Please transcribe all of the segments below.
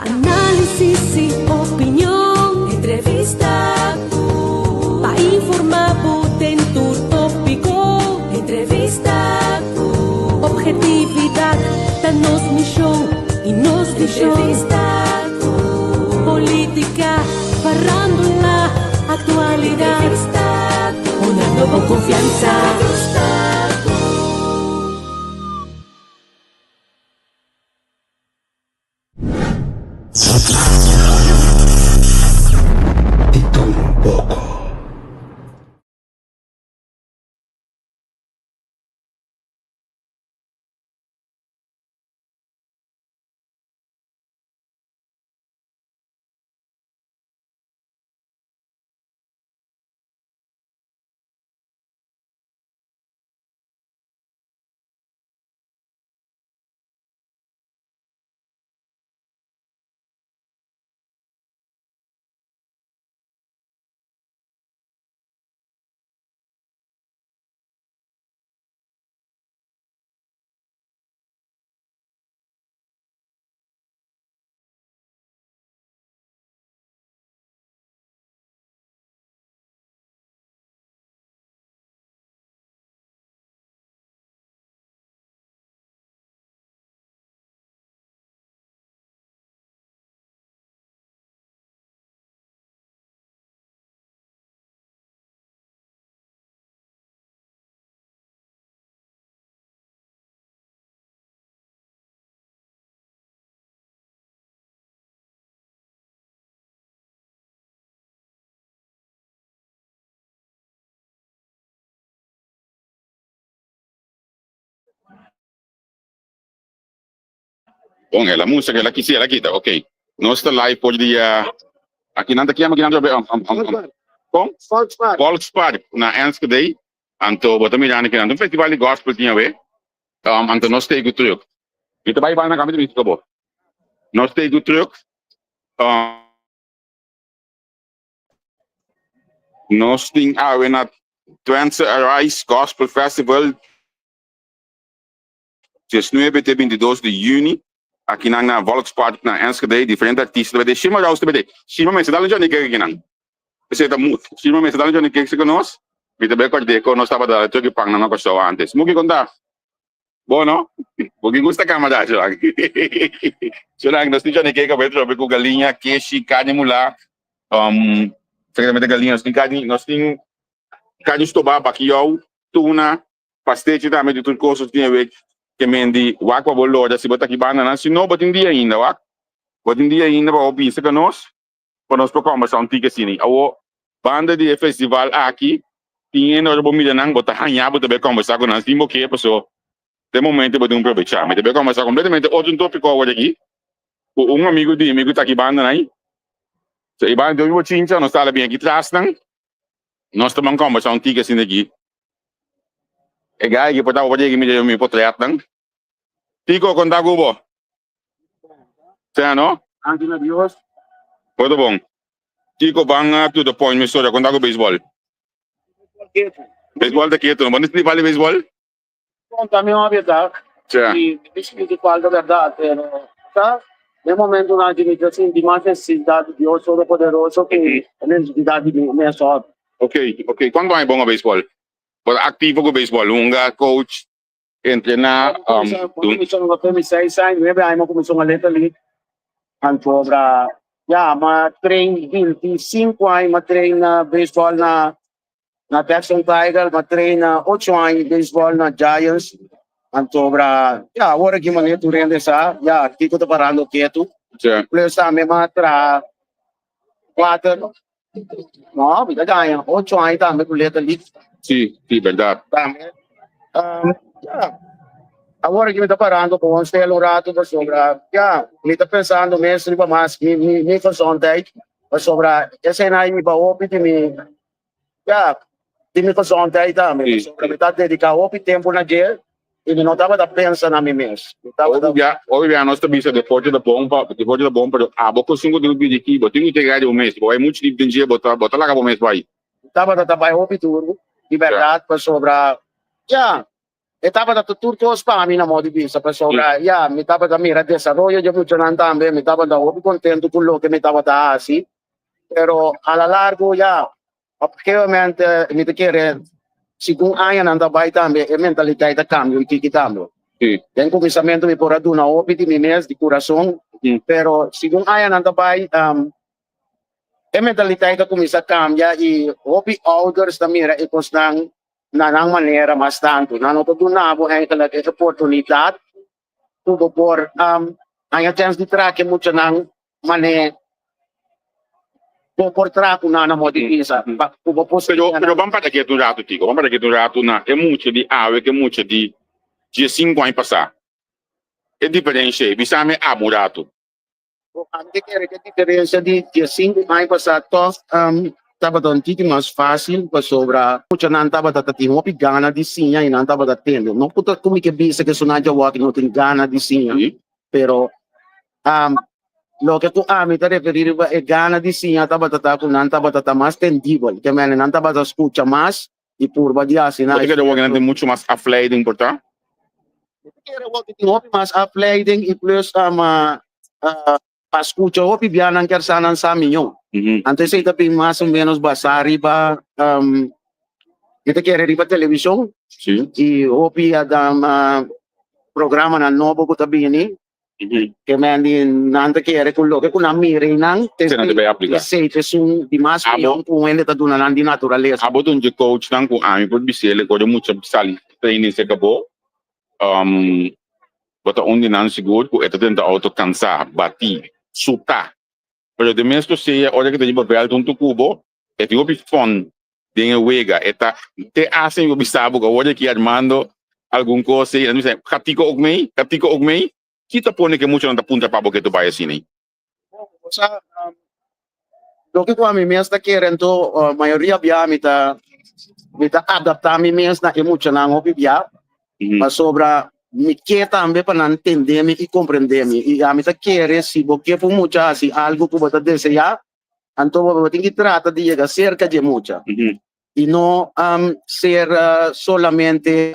Análisis y opinión, entrevista para informar en tu tópico, entrevista objetividad, danos misión y nos entrevista política, farándula, actualidad, una nueva confianza. De todo un poco. Bom, ela música ela quisia ela quita, ok. Nós está live por dia aqui nada aqui aqui nada com Volkspark na Enschede. Anto bota mirando aqui no festival de gospel tinha we. Anto nós temos truque. E também vai na câmera de acabou. Nós temos truque. Nós temos we na Twente Arise Gospel Festival. Dia 9 até 22 de junho. Aqui na Volkspark na Enschede, diferentes artistas vai Shima já usted vai Shima mas dá onde que aqui não você tá muito Shima mas dá onde que se conosco vi também acordei que nós estava da que pang na coisa antes mugi contar bom não mugi gusta camada já será que nós tínhamos que vai trocar com galinha queijo carne mula seguramente galinha nós tínhamos carne estobada aqui ó tuna pastete também de tudo coisas tinha ver que mendi wak bolo da si bota ki banana si no botin dia ainda wak botin dia ainda para ouvir isso conosco para nós procuramos um tique assim a banda de festival aqui tinha nós vamos mirar não botar hanha botar bem conversar com nós timo que pessoa de momento botar aproveitar mas de bem conversar completamente outro tópico agora aqui amigo de amigo tá aqui banda aí se a banda eu tinha nós está bem aqui atrás não nós estamos conversar um tique assim aqui é gai que pode fazer que me portrait não Tico conta cubo Sei não Antes na Dios muito bom Tico bang to the point me sorry conta com baseball baseball da quieto não pode nem falar baseball conta me uma verdade e discutir qual é a verdade tá no momento na gente assim de mais necessidade de Deus todo poderoso que a necessidade de minha só ok quando é bom a baseball pode ativo com baseball coach entrenar começou uma comissão aí lembra aí uma comissão aleta ali anto para ma trein 25 aí ma treina beisebol na Texas Tiger ma treina 8 aí beisebol na Giants anto para agora que maneira tu rende sa Kiko tá parando quieto plus também ma tra 4 no vida ganha 8 aí também coleta ali sim verdade também agora que me está parando com um estelo rato para sobrar, me está pensando mesmo para mais me faz ontem para sobrar, essa aí me vai ouvir de mim, de me faz ontem também, me está dedicado ao tempo na dia e não estava pensando na mim mesmo. Hoje nós estamos depois da bomba, a boca 5 de aqui, botinho que chegar de mês, é muito tipo de dia, botar lá acabou mês vai. Estava trabalhando tudo, de verdade para sobrar, etapa da tuturtos pa kami na modifisa pa sobra. Yeah, mi tapa da mira desarrollo yo mucho nan tambe, mi tapa da obi contento con lo que mi tapa da así. Pero a la largo ya, obviamente mi te quiere si kung ayan ang tabay tambe, e mentalidad da cambio, ikikitamo. Sim. Tem começamento mi por aduna obi di mines di coração, pero si kung ayan ang tabay, e mentalidad da começa cambia e obi others da mira ipos ng nanang manera mas tanto. Nano to dunabo ay talaga oportunidad tubo por ay chance di track mucho ng mane por track na mo di isa. Tubo po Pero vamos para aqui um rato, Tico. Vamos para aqui um rato, na é muito de ave, que é muito de 5 anos passar. É diferente, bisame amo rato. ang kaya que diferença de 5 anos passado tava dando tiki mais fácil para sobra mucho não tava tati mo gana de sinha e não tava tendo não puta como que bisa que sona já walk não tem gana de sinha pero lo que tu ami te referir é gana de sinha tava tata com não tava tata mais tendível que men não tava escuta mais e por vadia assim Porque o walk tem muito mais afleiding, portanto. Kaya walk tem mais afleiding e plus pascucha hopi biyanan kersanan sa amin yun. Antes sa itapin mas o menos basari ba ito kaya riba televisión Sim. y hopi adam programa na nobo ko tabini que man din nanta kaya kulo que kuna mire nang Você não deve aplicar. sei te sum di mas yung kung ele taduna nan di naturaleza. Abo don de coach nang com ami por bisele ko de muito sali. Training se acabou. Bota onde não seguro ko eta tenta auto cansar, bati, suta. Pero de mesmo se olha que tem papel tonto cubo, e fico fun de wega eta te hacen o bisabo ko olha que armando algum coisa e não sei, katiko ogmei, kita pone que muito não punta para porque tu vai assim, né? Sa lo que kami mes ta keren to mayoría bia mita adaptar mi mes na mucho na hopi bia. Mas sobra me quer também para entender me e compreender me e a mim tá querer se porque por muita assim algo que você desejar então você tem que tratar de chegar cerca de muita e não ser solamente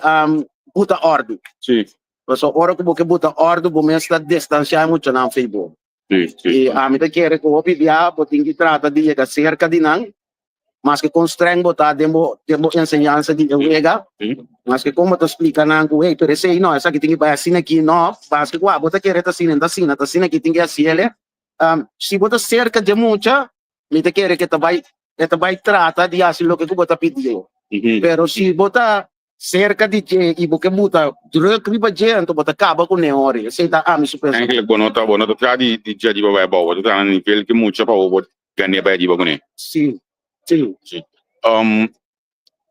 buta ordem. Sim. Mas hora que você buta ordem você está distanciar muito na Facebook. E a mim tá querer que o PBA você tem que tratar de chegar cerca de não mas que constrange botar demo ensinança de wega mas que como tu explica na que ei pero sei não essa que tem que vai assim aqui não mas que qua bota querer tá assim aqui tem que assim ele se bota cerca de muita me te querer que tu vai tratar de assim lo que tu bota pedir pero se bota cerca de je e porque bota druk riba je então bota acaba com neori sei tá me super Anche buono tra di già di vabbè boh, tu tra ni pel che mucho pa o ganne ba di ba con sim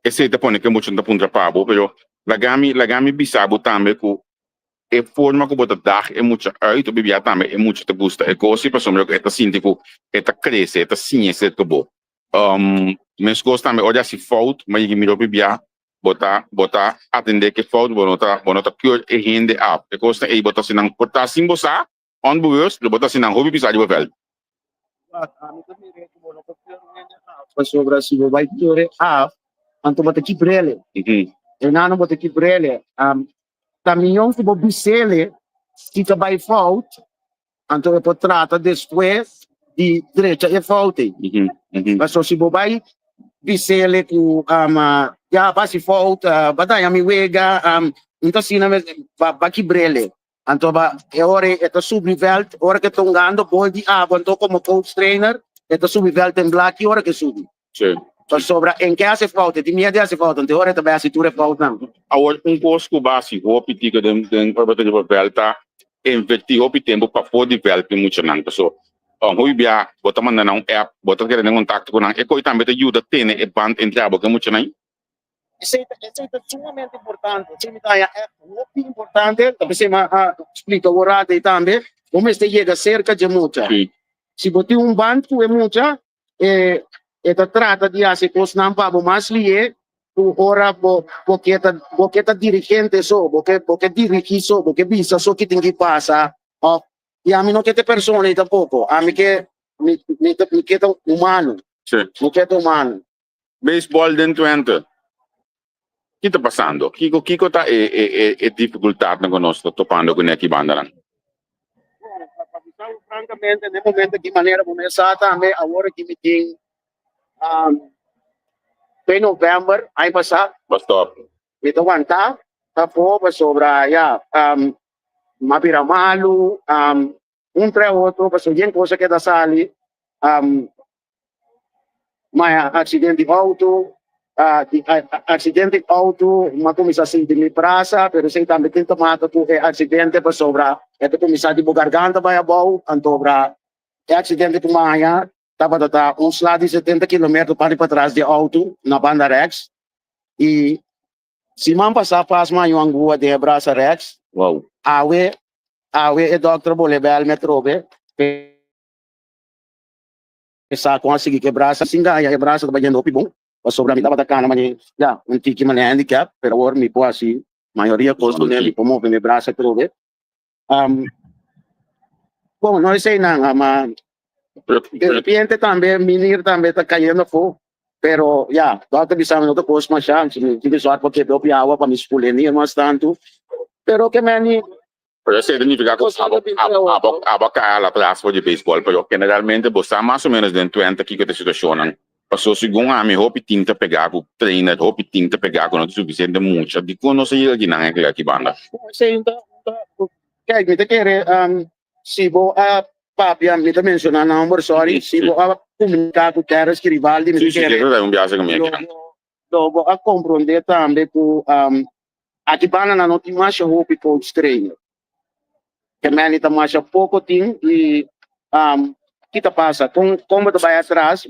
esse te pone que muito da punta pabo, pero lagami bisabo também com e forma como bota dar é muito uit o bibia também é muito te gusta e cosi para sombra que tá sinto que tá cresce tá ciência que bo mas gosta também olha se fault mas que miro bibia bota atender que fault bonota cure e rende up e gosta e bota se não bota simbosa onbewust bota se não hobby bisado vel sobre se vai ter anto bota que brele e não bota que brele caminhão que bobisele que vai fault anto é trata depois de direita é fault mas se vai bisele com já passa fault badai ami wega então se não vai que brele anto ba é hora é tá subvelt hora que tongando pode anto como coach trainer é tá subvelt em black hora que subi sobra em que hace falta de minha hace falta de hora também se tu é falta agora costo base hopi tica den probata de velta investir hopi tempo para poder develop muito não so hopi bia bota manda não app bota querer em contato com e coi também te ajuda ter e band entrar porque muito não isso é sumamente importante se me dá é muito importante também se explica o horário também como este chega cerca de muita se botar banco é muita esta trata de hacer cosas não para mais lié tu ora porque tá dirigente só porque dirige só porque visa só que tem que passar e a mim não quer ter persona tampouco a mim que me quer humano me quer humano baseball dentro entra que está passando? Kiko tá é dificuldade que nós estamos topando com aqui banda lá. Francamente, no momento de maneira começar também, agora que me tem em novembro, aí passar, Basta. ito wanta, tapos sobra, mapira malu, tre outro, paso yan cosa que da sali, may accidente auto, accidente auto, makumisa sin di prasa, pero sem também tem tomado tu accidente pa sobra, ito kumisa di garganta ba yabaw, antobra, accidente tumaya, tapos uns lá de 70 km para trás de auto, na banda Rex, e si man passar yung ang buwa de brasa Rex, Wow. awe e doctor bole bel metrobe, sa kung sige ke brasa singa ya brasa ba yan opi bom, sobra mi dapat kana man ya, un tiki man handicap, pero or mi po asi, mayoría costo ne mi pomo me brasa trobe. Bom, nós sei na de repente também minir também tá caindo fogo. Pero, doctor bisa mo ito post mo siya, siniswat po kito piawa pa miskuleni, mas tanto. Pero que mani... Pero isso significa que abaca a classe de beisebol, pero generalmente você mais ou menos dentro de aqui que a situação, passou segundo a mim, hope tinta pegar com trainer, hope tinta pegar com o suficiente muito, de quando você ir aqui na aqui banda. Sei então, kaya me te quer se vou papi, me te mencionar number, sorry, se vou comunicar com Teres que Rivaldi, me quer logo a compreender também que aqui bana na noti mais hope coach trainer. Que mani tá mais pouco tempo e kita passa como vai atrás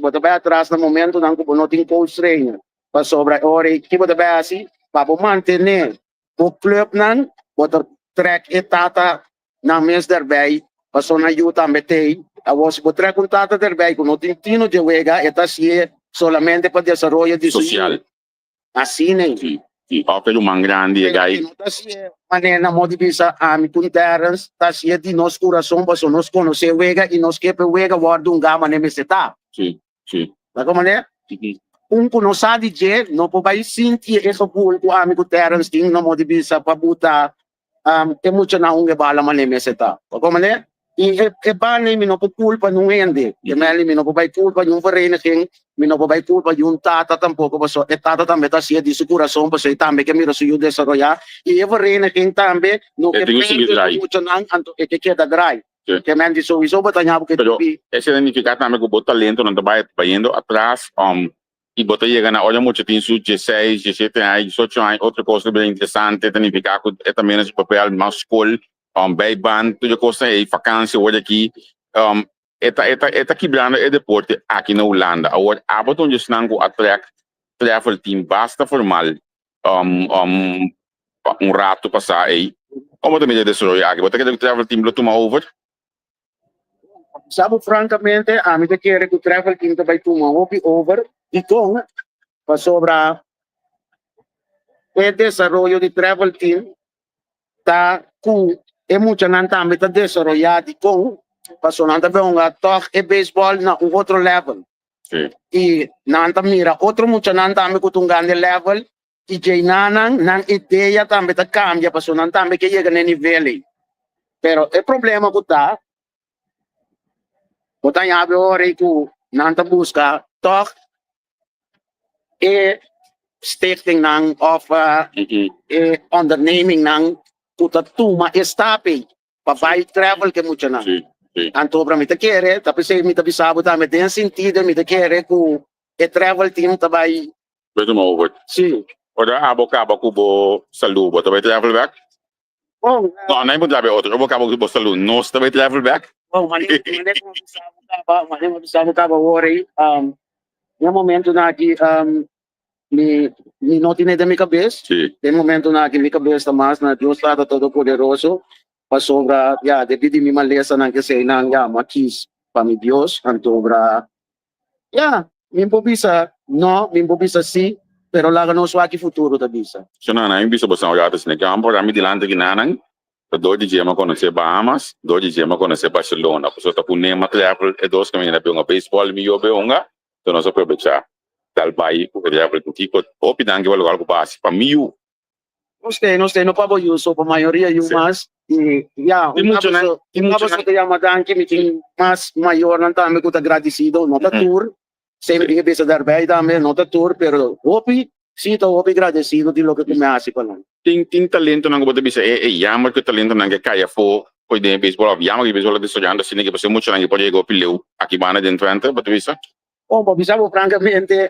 no momento não que não tem coach trainer para sobra hora que você vai assim para manter o clube não bota track etata na mês daarbij para só na ajuda também a você botar contato daarbij com não tem tino de wega eta se solamente para desenvolver de social assim né papel mais grande e gai maneira modibisa com Terence tasia de nosso coração para nós conhecer wega e nós que wega guarda gama nemeseta sim da como né conhecer de je não pode sentir esse público amigo Terence tem na modibisa para botar é muito na bala nemeseta da como né e bane mi não pode culpa não ende e meli mi não pode culpa um vereniging mi não pode culpa um tata tampouco passo e tata também tá sia de coração passo e também que mira se desenvolver e vereniging também não que muito não anto e que queda dry que men de sowieso batanya porque esse significa também que o talento não está indo atrás e botar chega na olha muito tem 16, 17 anos, 18 anos outra coisa bem interessante significa que também esse papel mais escola bij band, tudo coisa aí, vacância, hoje aqui, eta quebrando é deporte aqui na Holanda. Agora, abaton de snango atract travel team basta formal rato passar aí. Como também de desarrollo aqui, bota que travel team lo toma over. Sabe francamente, a mim te quer que o travel team vai tomar over e com para sobra o desarrollo de travel team tá com é muito não também está desarrollado com passou não também toque e beisebol na outro level e não também mira outro muito não também com um grande level e já não ideia também está cambia passou não também que chega no nível pero o problema que tá botar em abre hora e que não tá busca toque e stichting ng of underneming ng tutatuma estape papai travel que muito na anto para me te querer tapi se me te bisabo também tem sentido me te querer que e travel team também beto mo over sim ora abocaba kubo salubo também travel back oh não nem muito sabe outro abocaba kubo salubo nós também travel back oh mane bisabo ka ba worry no momento na aqui mi não tinha de minha cabeça. Tem momento na que minha cabeça mais na Deus está todo poderoso. Passou para devido a minha maleza na que sei na maquis para mi Deus, antobra. Me improvisa, não, me improvisa sim, pero lá não só aqui futuro da bisa. So na imbisa bosa olhar assim, que amor a mim dilante que nanang, do de dia conhecer Bahamas, do de dia conhecer Barcelona, porque só tá punema travel e dois caminhos na pela baseball mi yobe onga, então nós aproveitar. dal país, porque ya por tipo, opi dan que algo básico para mí, não sei, não pabo uso, a maioria eu Sim. mas e yeah, Tem muito, né? Tem muito, tapos né? que chama dan que me tem mais maior não tá me agradecido, não tá tour, sempre que pensa dar bem também, não tá tour, pero opi, sim, tô opi agradecido de lo que tu me hace para nós. tem talento não pode bisa jammer que talento não que caia fo poi de baseball jammer que baseball de sojando assim que você muito não pode go pileu aqui bana dentro entra pode bisa Oh, bo bisabo francamente,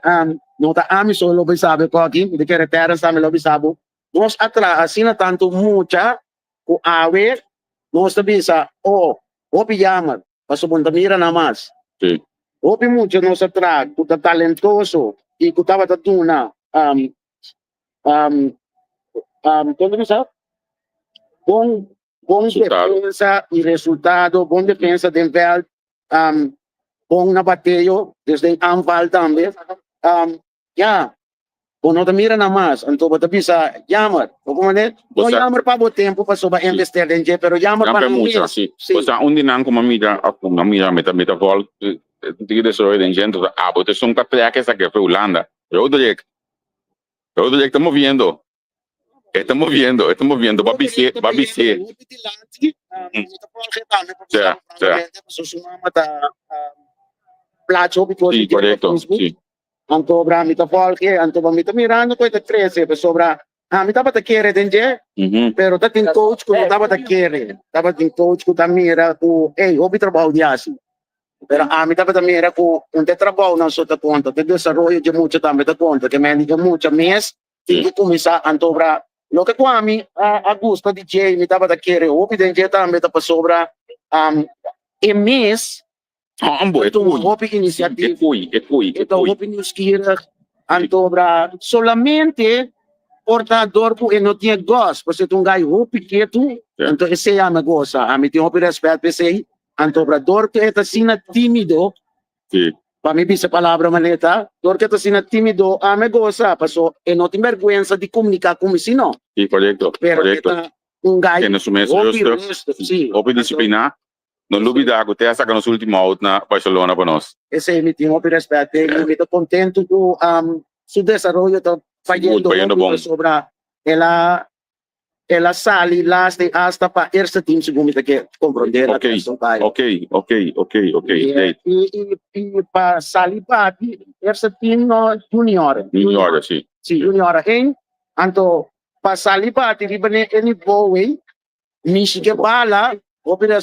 não tá ami solo bisabo ko aqui, de que terra sa me lo bisabo. Nós atra asina tanto mucha ko awe, nós ta bisa, oh, opi jammer, pasubon mira na mas. sim Opi mucho nós atra, ku ta talentoso, e ku tava tatuna, como bisa? Bom Resultado. defesa e resultado, bom defesa de vel, bom na bateio, desde anval também. Yeah, bom não te mira na mais, então você bisa jammer, o como né? Não Você- jammer para o tempo para soba investir em je, pero jammer já para é muito assim você onde não como mira uma meta vol de isso de gente você são capaz que essa que foi Holanda eu direct estamos vendo babi se Plaatje op sim correto sim Anto bra mita folke, anto ba mita mirando ko ita 13, pe sobra. Mi dapat kere din je, pero dating coach ko dapat kere. Dapat yung coach ko tamira ko, obi trabaho di asi. Pero mi dapat mira ko, kung te trabaho na so ta conta, te desarrollo de mucho también ta conta, que me diga mucho mes, tingi kumisa anto bra. Lo que kwami a gusto di je, mi dapat kere, obi din je también ta pa sobra e mes ambo ito opi inisiativa. Então, opiniões que antobra solamente portador po e não tinha gosto, porque tu ngai hopi que tu, então esse é a goza. A mim tem hopi respeito esse antobra dor que é sina tímido. sim Para mim essa palavra maneta, dor que é sina tímido, a me goza, passo e não tem vergonha de comunicar com si não. sim correto Pero ngai que no sumesso justo sim. opi disciplina não duvida que até saca nos últimos out na Barcelona para nós Esse é meu hopi respeito, e estou contente com su desarrollo está fallando bom sobre ela sali laste hasta pa eerste team segundo que compreender ok e pa sali pa eerste team no junior sim sim junior hein anto pa sali pa ti bane any boy misi que bala opera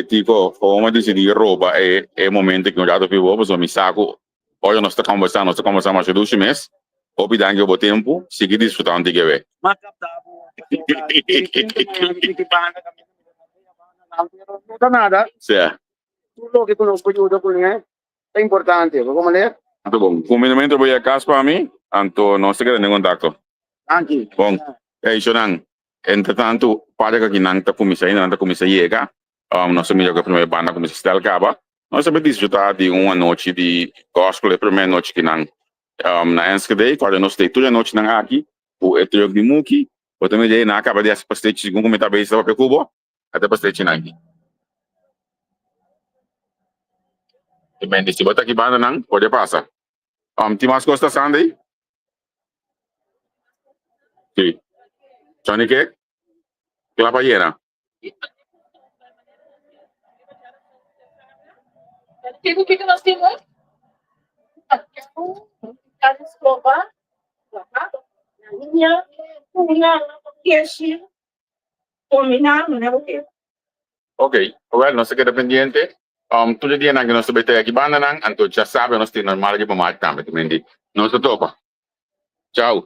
tipo como decidi rouba é momento que eu já tô vivo mas me saco hoje nós estamos conversando mais de 2 meses opi danke o tempo seguir desfrutando de que não dá nada certo tudo que conosco ajuda com ele é importante como ler muito bom combinamento voy a casa para mim anto não se queda em contato aqui bom isso não entretanto para que não tá comissão ainda não tá comissão chega nós somos a primeira banda como se está acaba nós vamos desfrutar de uma noite de gospel a primeira noite que não na Enschede quando nós temos toda a noite não aqui o etriog de Muki o também daí na acaba de essa pastete segundo comentar bem estava para Cuba até pastete não aqui e bem se botar aqui banda não pode passar tem mais coisas Sunday sim Johnny Cake clapa llena O que nós temos? Casa escova, na linha, uma, queijo, combinado, né? ok well nós queda pendiente todo dia que nós subete aqui banda não então já sabe nós temos normal de para mais também nós topa tchau